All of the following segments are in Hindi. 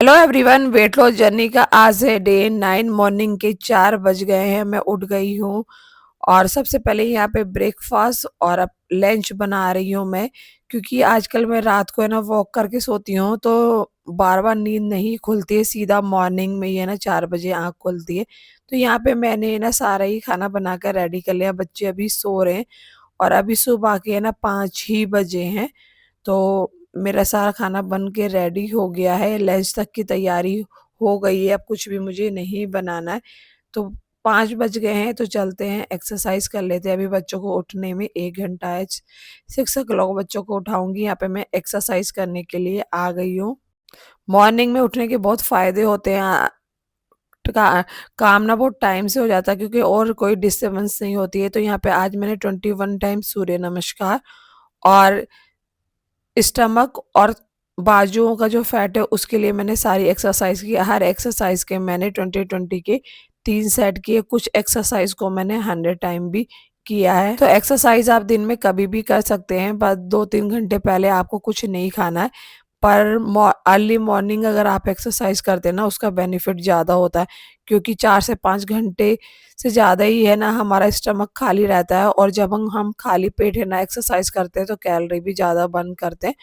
Hello everyone, weight loss journey का आज है डे 9। मॉर्निंग के 4 बज गए हैं। मैं उठ गई हूँ और सबसे पहले यहाँ पे ब्रेकफास्ट और अब लंच बना रही हूँ मैं, क्योंकि आजकल मैं रात को है ना वॉक करके सोती हूँ तो बार बार नींद नहीं खुलती है, सीधा मॉर्निंग में ही है ना 4 बजे आँख खुलती है। तो यहाँ पे मैंने ना सारा ही खाना बना कर रेडी कर लिया। बच्चे अभी सो रहे हैं और अभी सुबह के है ना 5 ही बजे हैं। तो मेरा सारा खाना बन के रेडी हो गया है, लंच तक की तैयारी हो गई है, अब कुछ भी मुझे नहीं बनाना है। तो 5 बज गए हैं तो चलते हैं एक्सरसाइज कर लेते हैं। अभी बच्चों को उठने में 1 घंटा है, 6 o'clock बच्चों को उठाऊँगी। यहाँ पे मैं एक्सरसाइज करने के लिए आ गई हूँ। मॉर्निंग में उठने के बहुत फ़ायदे होते हैं। का काम ना बहुत टाइम से हो जाता है क्योंकि और कोई डिस्टर्बेंस नहीं होती है। तो यहाँ पे आज मैंने 21 टाइम सूर्य नमस्कार और स्टमक और बाजुओं का जो फैट है उसके लिए मैंने सारी एक्सरसाइज की। हर एक्सरसाइज के मैंने 20-20 के 3 सेट किए। कुछ एक्सरसाइज को मैंने 100 टाइम भी किया है। तो एक्सरसाइज आप दिन में कभी भी कर सकते हैं, बस 2-3 घंटे पहले आपको कुछ नहीं खाना है। पर अर्ली मॉर्निंग अगर आप एक्सरसाइज करते हैं ना उसका बेनिफिट ज़्यादा होता है, क्योंकि 4 से 5 घंटे से ज़्यादा ही है ना हमारा स्टमक खाली रहता है और जब हम खाली पेट है ना एक्सरसाइज करते हैं तो कैलोरी भी ज़्यादा बर्न करते हैं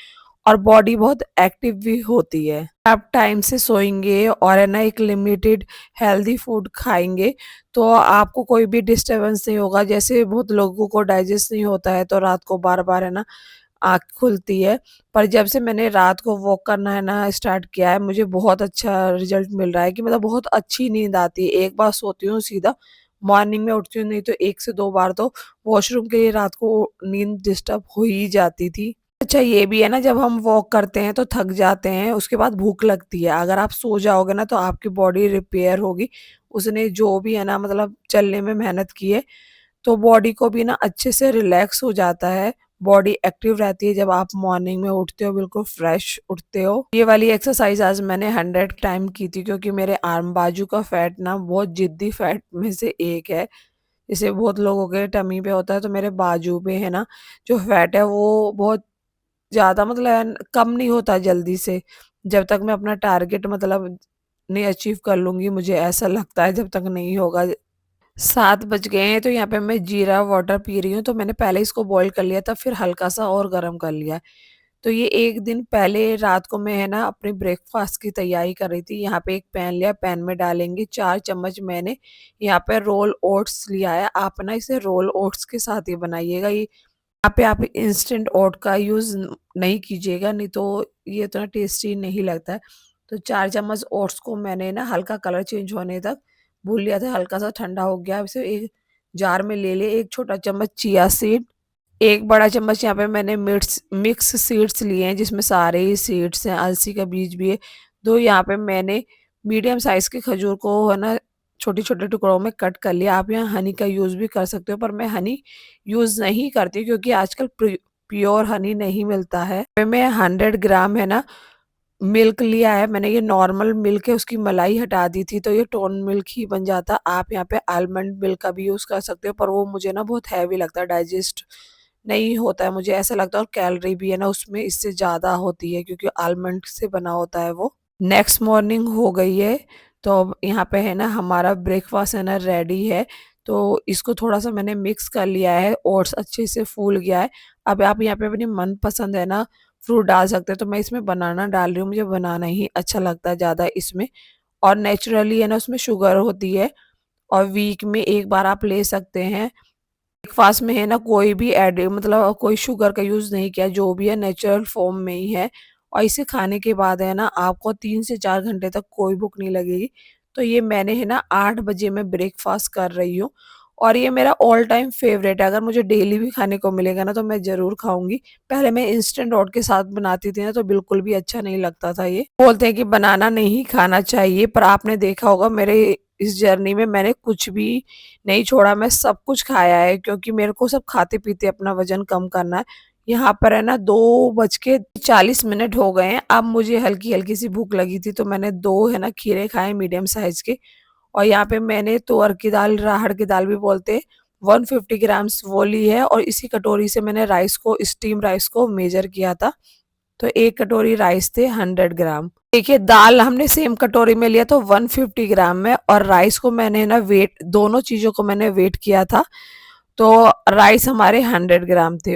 और बॉडी बहुत एक्टिव भी होती है। आप टाइम से सोएंगे और है ना एक लिमिटेड हेल्दी फूड खाएंगे तो आपको कोई भी डिस्टरबेंस नहीं होगा। जैसे बहुत लोगों को डाइजेस्ट नहीं होता है तो रात को बार बार है ना आँख खुलती है। पर जब से मैंने रात को वॉक करना है ना स्टार्ट किया है, मुझे बहुत अच्छा रिजल्ट मिल रहा है कि मतलब बहुत अच्छी नींद आती है। एक बार सोती हूँ सीधा मॉर्निंग में उठती हूँ, नहीं तो 1 से 2 बार तो वॉशरूम के लिए रात को नींद डिस्टर्ब हो ही जाती थी। अच्छा ये भी है ना, जब हम वॉक करते हैं तो थक जाते हैं, उसके बाद भूख लगती है। अगर आप सो जाओगे ना तो आपकी बॉडी रिपेयर होगी। उसने जो भी है ना मतलब चलने में मेहनत की है तो बॉडी को भी ना अच्छे से रिलैक्स हो जाता है। बॉडी एक्टिव रहती है जब आप मॉर्निंग में उठते हो, बिल्कुल फ्रेश उठते हो। ये वाली एक्सरसाइज आज मैंने 100 टाइम की थी क्योंकि मेरे आर्म बाजू का फैट ना बहुत जिद्दी फैट में से एक है। जैसे बहुत लोगों के टमी पे होता है तो मेरे बाजू पे है ना जो फैट है वो बहुत ज़्यादा मतलब कम नहीं होता जल्दी से। जब तक मैं अपना टारगेट मतलब नहीं अचीव कर लूँगी, मुझे ऐसा लगता है जब तक नहीं होगा। 7 बज गए हैं तो यहाँ पे मैं जीरा वाटर पी रही हूँ। तो मैंने पहले इसको बॉईल कर लिया था, फिर हल्का-सा और गरम कर लिया। तो ये 1 दिन पहले रात को मैं है ना अपने ब्रेकफ़ास्ट की तैयारी कर रही थी। यहाँ पे एक पैन लिया, पैन में डालेंगे 4 चम्मच मैंने यहाँ पे रोल ओट्स लिया है। आप ना इसे रोल ओट्स के साथ ही बनाइएगा। ये यहाँ पे आप इंस्टेंट ओट का यूज़ नहीं कीजिएगा, नहीं तो ये उतना टेस्टी नहीं लगता है। तो 4 चम्मच ओट्स को मैंने ना हल्का कलर चेंज होने तक भून लिया था, हल्का-सा ठंडा हो गया। अब इसे एक जार में ले लिए। 1 छोटा चम्मच चिया सीड, 1 बड़ा चम्मच यहाँ पे मैंने मिक्स सीड्स लिए हैं जिसमें सारे ही सीड्स हैं, अलसी का बीज भी है। 2 यहाँ पे मैंने मीडियम साइज़ के खजूर को है ना छोटे-छोटे टुकड़ों में कट कर लिया। आप यहाँ हनी का यूज़ भी कर सकते हो, पर मैं हनी यूज़ नहीं करती क्योंकि आजकल प्योर हनी नहीं मिलता है। पे मैं 100 ग्राम है ना मिल्क लिया है। मैंने ये नॉर्मल मिल्क है उसकी मलाई हटा दी थी तो ये टोन मिल्क ही बन जाता। आप यहाँ पे आलमंड मिल्क का भी यूज़ कर सकते हो, पर वो मुझे ना बहुत हैवी लगता है, डाइजेस्ट नहीं होता है मुझे ऐसा लगता है, और कैलोरी भी है ना उसमें इससे ज़्यादा होती है क्योंकि आलमंड से बना होता है वो। नेक्स्ट मॉर्निंग हो गई है तो अब यहाँ पे है ना हमारा ब्रेकफास्ट है ना रेडी है। तो इसको थोड़ा-सा मैंने मिक्स कर लिया है, ओट्स अच्छे से फूल गया है। अब आप यहाँ पे अपनी मनपसंद है ना फ्रूट डाल सकते हैं, तो मैं इसमें बनाना डाल रही हूँ, मुझे बनाना ही अच्छा लगता है ज़्यादा इसमें। और नेचुरली है ना उसमें शुगर होती है और वीक में 1 बार आप ले सकते हैं। ब्रेकफास्ट में है ना कोई भी ऐड मतलब कोई शुगर का यूज़ नहीं किया, जो भी है नेचुरल फॉर्म में ही है। और इसे खाने के बाद है ना आपको 3 से 4 घंटे तक कोई भूख नहीं लगेगी। तो ये मैंने है ना 8 बजे मैं ब्रेकफास्ट कर रही हूँ और ये मेरा ऑल टाइम फ़ेवरेट है। अगर मुझे डेली भी खाने को मिलेगा ना तो मैं ज़रूर खाऊँगी। पहले मैं इंस्टेंट ओट के साथ बनाती थी ना तो बिल्कुल भी अच्छा नहीं लगता था ये। बोलते हैं कि बनाना नहीं खाना चाहिए, पर आपने देखा होगा मेरे इस जर्नी में मैंने कुछ भी नहीं छोड़ा, मैं सब कुछ खाया है क्योंकि मेरे को सब खाते-पीते अपना वज़न कम करना है। यहाँ पर है ना 2 बज के 40 मिनट हो गए हैं। अब मुझे हल्की-हल्की सी भूख लगी थी तो मैंने 2 है ना खीरे खाए मीडियम साइज़ के। और यहाँ पे मैंने तुअर की दाल, राहड़ की दाल भी बोलते हैं, 150 ग्राम्स वो ली है और इसी कटोरी से मैंने राइस को स्टीम राइस को मेज़र किया था। तो 1 कटोरी राइस थे 100 ग्राम। देखिए दाल हमने सेम कटोरी में लिया तो 150 ग्राम में, और राइस को मैंने ना वेट, दोनों चीज़ों को मैंने वेट किया था, तो राइस हमारे 100 ग्राम थे।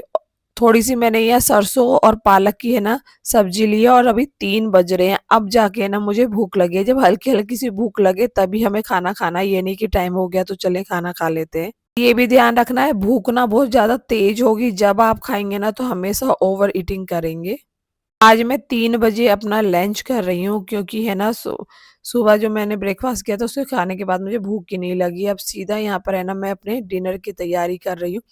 थोड़ी सी मैंने यहाँ सरसों और पालक की है ना सब्जी ली है, और अभी 3 बज रहे हैं, अब जाके है ना मुझे भूख लगी है। जब हल्की हल्की सी भूख लगे तभी हमें खाना खाना है, ये नहीं कि टाइम हो गया तो चले खाना खा लेते हैं। ये भी ध्यान रखना है, भूख ना बहुत ज्यादा तेज होगी जब आप खाएंगे ना तो हमेशा ओवर ईटिंग करेंगे। आज मैं 3 बजे अपना लंच कर रही हूँ, क्योंकि है ना सुबह जो मैंने ब्रेकफास्ट किया था उसके खाने के बाद मुझे भूख ही नहीं लगी। अब सीधा यहाँ पर है ना मैं अपने डिनर की तैयारी कर रही हूँ।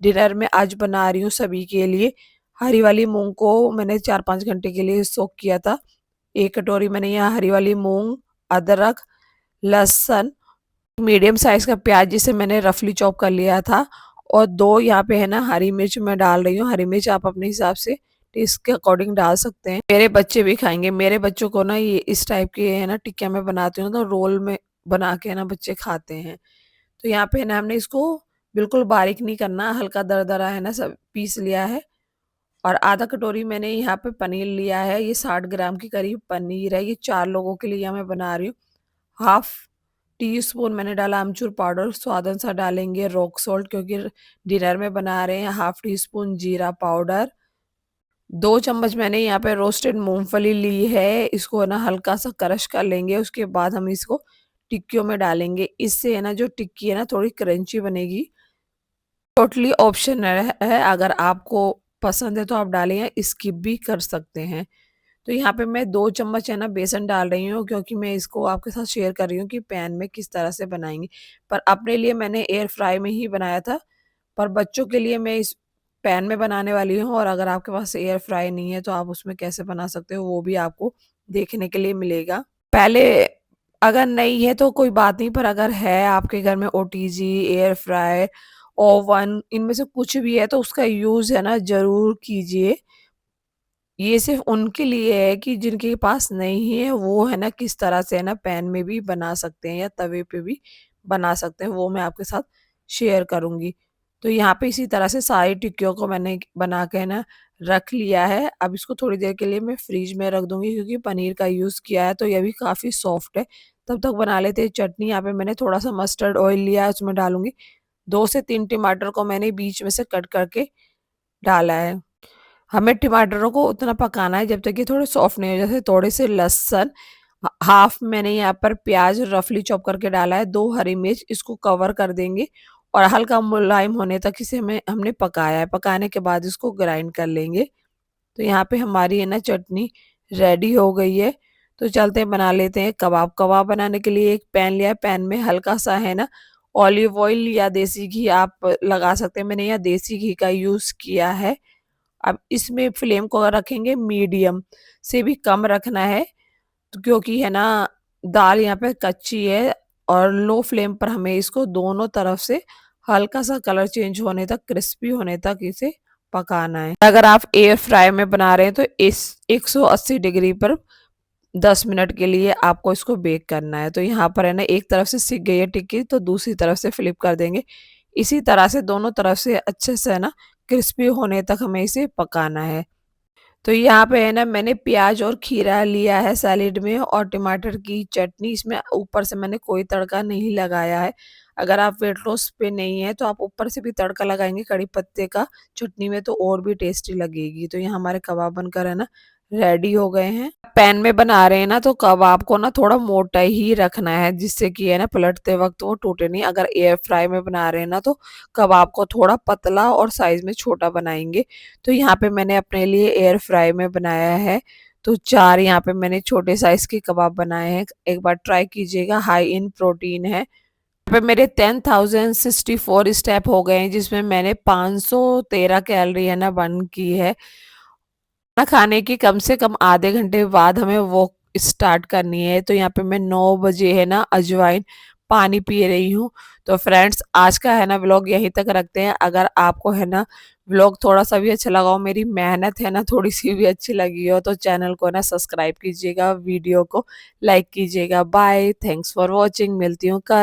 डिनर में आज बना रही हूँ सभी के लिए, हरी वाली मूंग को मैंने 4-5 घंटे के लिए सोक किया था। 1 कटोरी मैंने यहाँ हरी वाली मूंग, अदरक, लहसुन, मीडियम साइज का प्याज जिसे मैंने रफली चॉप कर लिया था, और 2 यहाँ पे है ना हरी मिर्च मैं डाल रही हूँ। हरी मिर्च आप अपने हिसाब से टेस्ट के अकॉर्डिंग डाल सकते हैं। मेरे बच्चे भी खाएंगे, मेरे बच्चों को ना ये इस टाइप के है ना टिक्किया मैं बनाती हूँ तो रोल में बना के है ना बच्चे खाते हैं। तो यहाँ पे है ना हमने इसको बिल्कुल बारीक नहीं करना, हल्का दरदरा है ना सब पीस लिया है। और आधा कटोरी मैंने यहाँ पे पनीर लिया है, ये 60 ग्राम के करीब पनीर है, ये 4 लोगों के लिए यहाँ मैं बना रही हूँ। हाफ टी स्पून मैंने डाला अमचूर पाउडर, स्वाद अनुसार डालेंगे रॉक सॉल्ट क्योंकि डिनर में बना रहे हैं। हाफ टी स्पून जीरा पाउडर, 2 चम्मच मैंने यहाँ पे रोस्टेड मूंगफली ली है, इसको ना हल्का सा क्रश कर लेंगे। उसके बाद हम इसको टिक्कियों में डालेंगे, इससे है ना जो टिक्की है ना थोड़ी क्रंची बनेगी। टोटली ऑप्शनल है, अगर आपको पसंद है तो आप डालें या स्किप भी कर सकते हैं। तो यहाँ पे मैं 2 चम्मच है ना बेसन डाल रही हूँ, क्योंकि मैं इसको आपके साथ शेयर कर रही हूँ कि पैन में किस तरह से बनाएंगे। पर अपने लिए मैंने एयर फ्राई में ही बनाया था, पर बच्चों के लिए मैं इस पैन में बनाने वाली हूँ। और अगर आपके पास एयर फ्राई नहीं है तो आप उसमें कैसे बना सकते हो वो भी आपको देखने के लिए मिलेगा। पहले अगर नहीं है तो कोई बात नहीं, पर अगर है आपके घर में ओटीजी, एयर फ्राई, ओवन, इनमें से कुछ भी है तो उसका यूज़ है ना ज़रूर कीजिए। ये सिर्फ़ उनके लिए है कि जिनके पास नहीं है, वो है ना किस तरह से है ना पैन में भी बना सकते हैं या तवे पे भी बना सकते हैं, वो मैं आपके साथ शेयर करूँगी। तो यहाँ पे इसी तरह से सारी टिक्कियों को मैंने बना के ना रख लिया है। अब इसको थोड़ी देर के लिए मैं फ्रिज में रख दूँगी, क्योंकि पनीर का यूज़ किया है तो ये भी काफ़ी सॉफ्ट है। तब तक बना लेते हैं चटनी। यहाँ पे मैंने थोड़ा-सा मस्टर्ड ऑयल लिया है, उसमें डालूँगी। 2 से 3 टमाटर को मैंने बीच में से कट करके डाला है। हमें टमाटरों को उतना पकाना है जब तक कि थोड़े सॉफ्ट नहीं हो। जैसे थोड़े से लहसुन, हाफ मैंने यहाँ पर प्याज रफली चॉप करके डाला है, 2 हरी मिर्च, इसको कवर कर देंगे और हल्का मुलायम होने तक इसे हमने पकाया है। पकाने के बाद इसको ग्राइंड कर लेंगे। तो यहाँ पे हमारी है ना चटनी रेडी हो गई है। तो चलते हैं बना लेते हैं कबाब। कबाब बनाने के लिए एक पैन लिया है, पैन में हल्का सा है ना ऑलिव ऑयल या देसी घी आप लगा सकते हैं। मैंने यहाँ देसी घी का यूज़ किया है। अब इसमें फ्लेम को अगर रखेंगे मीडियम से भी कम रखना है, तो क्योंकि है ना दाल यहाँ पे कच्ची है, और लो फ्लेम पर हमें इसको दोनों तरफ से हल्का सा कलर चेंज होने तक, क्रिस्पी होने तक इसे पकाना है। अगर आप एयर फ्राई में बना रहे हैं तो इस 180 डिग्री पर 10 मिनट के लिए आपको इसको बेक करना है। तो यहाँ पर है ना एक तरफ से सिक गई है टिक्की तो दूसरी तरफ से फ्लिप कर देंगे। इसी तरह से दोनों तरफ से अच्छे से है ना क्रिस्पी होने तक हमें इसे पकाना है। तो यहाँ पे है ना मैंने प्याज और खीरा लिया है सैलेड में, और टमाटर की चटनी, इसमें ऊपर से मैंने कोई तड़का नहीं लगाया है। अगर आप वेट लॉस पे नहीं है तो आप ऊपर से भी तड़का लगाएंगे कड़ी पत्ते का चटनी में तो और भी टेस्टी लगेगी। तो यहाँ हमारे कबाब बनकर है ना रेडी हो गए हैं। पैन में बना रहे हैं ना तो कबाब को ना थोड़ा मोटा ही रखना है, जिससे कि है ना पलटते वक्त वो टूटे नहीं। अगर एयर फ्राई में बना रहे हैं ना तो कबाब को थोड़ा पतला और साइज में छोटा बनाएंगे। तो यहाँ पे मैंने अपने लिए एयर फ्राई में बनाया है, तो 4 यहाँ पे मैंने छोटे साइज के कबाब बनाए हैं। एक बार ट्राई कीजिएगा, हाई इन प्रोटीन है। यहाँ पे मेरे 10,064 स्टेप हो गए हैं, जिसमें मैंने 513 कैलोरी है ना बर्न की है। खाना खाने के कम से कम आधे घंटे बाद हमें वॉक स्टार्ट करनी है। तो यहाँ पे मैं 9 बजे है ना अजवाइन पानी पी रही हूँ। तो फ्रेंड्स आज का है ना व्लॉग यहीं तक रखते हैं। अगर आपको है ना व्लॉग थोड़ा सा भी अच्छा लगा हो, मेरी मेहनत है ना थोड़ी सी भी अच्छी लगी हो, तो चैनल को ना सब्सक्राइब कीजिएगा, वीडियो को लाइक कीजिएगा। बाय, थैंक्स फॉर वॉचिंग, मिलती हूँ कल।